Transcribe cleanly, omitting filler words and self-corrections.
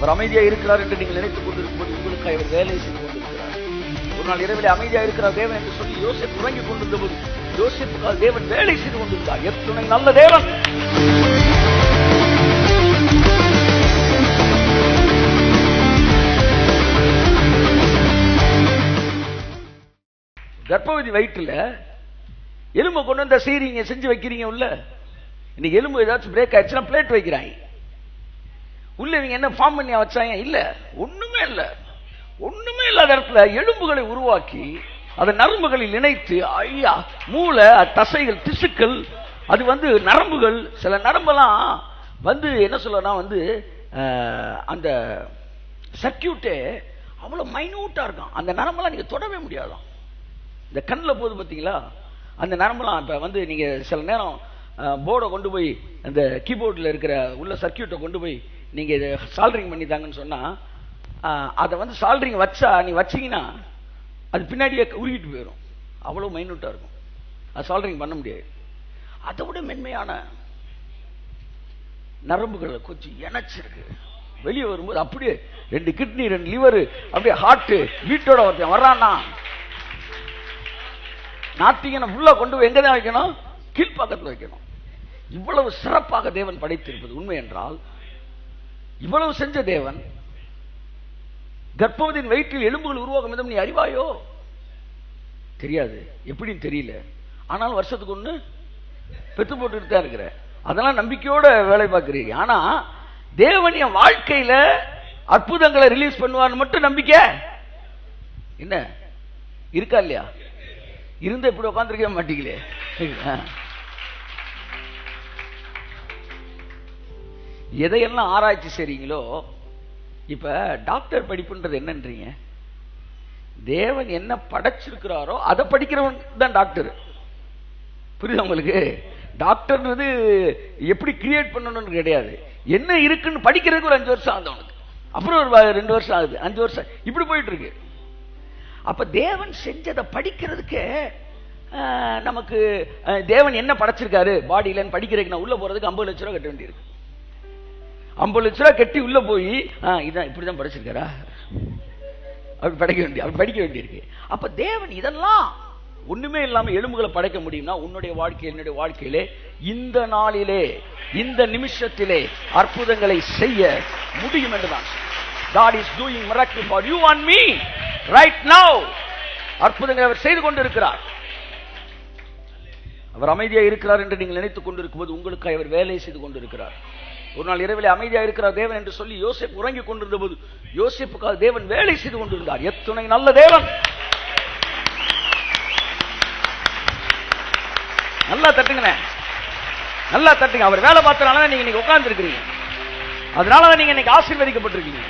அவர் அமைதியா இருக்கிறார் என்று நீங்கள் நினைத்துக் கொண்டிருக்கும்போது உங்களுக்கு அவர் வேலை செய்து கொண்டிருக்கிறார். ஒரு நாள் இரவில் அமைதியா இருக்கிறார் தேவன் என்று சொல்லி யோசேப்பு உறங்கிக் கொண்டிருந்த போது யோசேப்புக்காக தேவன் வேலை செய்து கொண்டிருந்தார். எத்துணை நல்ல தேவன்! கர்ப்பவதி வயிற்றுல எலும்பு கொண்டு வந்த சீரிங்க செஞ்சு வைக்கிறீங்க உள்ள. இன்னைக்கு எலும்பு ஏதாச்சும் பிரேக் ஆயிடுச்சுன்னா பிளேட் வைக்கிறாங்க உள்ள. நீங்க என்ன ஃபார்ம் பண்ணி வச்சாங்க? இல்ல, ஒண்ணுமே இல்ல. ஒண்ணுமே இல்லாத இடத்துல எலும்புகளை உருவாக்கி அதை நரம்புகளில் இணைத்து, ஐயா, மூளை, தசைகள், திசுக்கள், அது நரம்புகள். சில நரம்பெல்லாம் என்ன சொல்லனா அந்த சர்க்கியூட்டே அவ்வளவு மைனூட்டா இருக்கும். அந்த நரம்பெல்லாம் நீங்க தொடவே முடியாதான். இந்த கண்ணில் போது பார்த்தீங்களா, அந்த நரம்பெல்லாம் இப்போ நீங்க சில நேரம் போர்டை கொண்டு போய் அந்த கீபோர்டில் இருக்கிற உள்ள சர்க்கியூட்டை கொண்டு போய் நீங்க இதை சால்டரிங் பண்ணித்தாங்கன்னு சொன்னா, அதை சால்டரிங் வச்சா நீ வச்சீங்கன்னா அது பின்னாடியே உருகிட்டு போயிடும். அவ்வளவு மைனூட்டா இருக்கும். அது சால்டரிங் பண்ண முடியாது. அதை விட மென்மையான நரம்புகளை கொஞ்சம் இணைச்சிருக்கு. வெளியே வரும்போது அப்படியே 2 கிட்னி 2 லிவர் அப்படியே ஹார்ட் வீட்டோட ஒருத்தன் வர்றான்னா நாத்திகனை உள்ள கொண்டு போய் எங்கதான் வைக்கணும்? கீழ்ப்பாக்கத்தில் வைக்கணும். இவ்வளவு சிறப்பாக தேவன் படைத்திருப்பது உண்மை என்றால், இவ்வளவு செஞ்ச தேவன் கர்ப்பவதியின் வயிற்றில் எலும்புகள் உருவாகும் விதம் நீ அறிவாயோ? தெரியாது, எப்படின்னு தெரியல. ஆனாலும் வருஷத்துக்கு ஒண்ணு பெற்று போட்டுட்டு தான் இருக்கிற. அதெல்லாம் நம்பிக்கையோட வேலை பார்க்கிறீங்க. ஆனா தேவன் என் வாழ்க்கையில அற்புதங்களை ரிலீஸ் பண்ணுவான்னு மட்டும் நம்பிக்கை என்ன இருக்கா இல்லையா? இருந்த இப்படி உட்காந்துருக்க மாட்டீங்களே. எதையெல்லாம் ஆராய்ச்சி செய்றீங்களோ, இப்ப டாக்டர் படிப்புன்றது என்னன்றீங்க? தேவன் என்ன படைச்சிருக்கிறாரோ அதை படிக்கிறவன் தான் டாக்டர். புரியுது உங்களுக்கு? டாக்டர்ன்றது எப்படி கிரியேட் பண்ணணும்னு கிடையாது. என்ன இருக்குன்னு படிக்கிறதுக்கு ஒரு 5 வருஷம் ஆகுது அவனுக்கு. அப்புறம் ஒரு 2 வருஷம் ஆகுது, 5 வருஷம் இப்படி போயிட்டு இருக்கு. அப்ப தேவன் செஞ்சதை படிக்கிறதுக்கு நமக்கு தேவன் என்ன படைச்சிருக்காரு பாடியிலன்னு படிக்கிறதுக்கு நான் உள்ள போறதுக்கு 50 லட்ச ரூபா கட்ட வேண்டியிருக்கு. 50 லட்ச ரூபா கட்டி உள்ள போய் இதான் இப்படிதான் படைச்சிருக்காரா அப்படி படிக்க வேண்டியிருக்கு. அப்ப தேவன் இதெல்லாம் ஒண்ணுமே இல்லாம எலும்புகளை படைக்க முடியும்னா உன்னுடைய வாழ்க்கை என்னுடைய வாழ்க்கையிலே இந்த நாளிலே இந்த நிமிஷத்திலே அற்புதங்களை செய்ய முடியும் என்றுதான். God is doing miracle for you and me right now. அற்புதங்களை அவர் செய்து கொண்டிருக்கிறார். அவர் அமைதியா இருக்கிறார் என்று நீங்கள் நினைத்துக் கொண்டிருக்கும்போது உங்களுக்கு அவர் வேலை செய்து கொண்டிருக்கிறார். ஒரு நாள் இரவிலே அமைதியா இருக்கிறார் தேவன் என்று சொல்லி யோசேப்பு உறங்கிக் கொண்டிருந்த போது யோசேப்புக்காக தேவன் வேலை செய்து கொண்டிருந்தார். எத்துணை நல்ல தேவன்! நல்லா தட்டுங்க, நல்லா தட்டுங்க. அவர் வேலை பார்த்தனால நீங்க இன்னைக்கு உட்கார்ந்து இருக்கிறீங்க. அதனாலதான் நீங்க இன்னைக்கு ஆசீர்வதிக்கப்பட்டிருக்கீங்க.